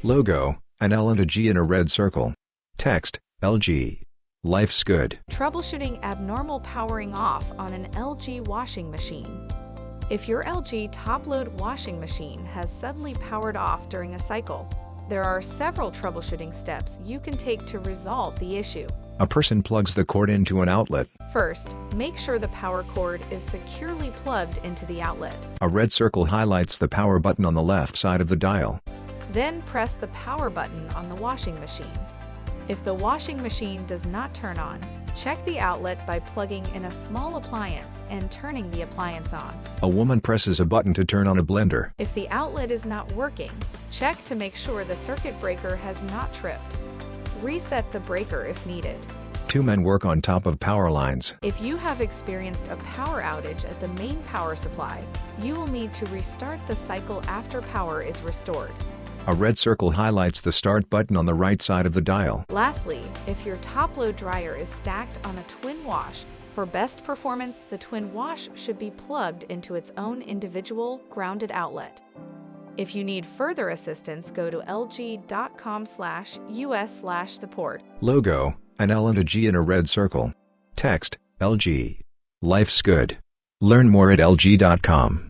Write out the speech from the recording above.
Logo, an L and a G in a red circle. Text, LG. Life's good. Troubleshooting abnormal powering off on an LG washing machine. If your LG top-load washing machine has suddenly powered off during a cycle, there are several troubleshooting steps you can take to resolve the issue. A person plugs the cord into an outlet. First, make sure the power cord is securely plugged into the outlet. A red circle highlights the power button on the left side of the dial. Then press the power button on the washing machine. If the washing machine does not turn on, check the outlet by plugging in a small appliance and turning the appliance on. A woman presses a button to turn on a blender. If the outlet is not working, check to make sure the circuit breaker has not tripped. Reset the breaker if needed. Two men work on top of power lines. If you have experienced a power outage at the main power supply, you will need to restart the cycle after power is restored. A red circle highlights the start button on the right side of the dial. Lastly, if your top-load dryer is stacked on a twin wash, for best performance, the twin wash should be plugged into its own individual grounded outlet. If you need further assistance, go to lg.com/us/support. Logo, an L and a G in a red circle. Text, LG. Life's good. Learn more at lg.com.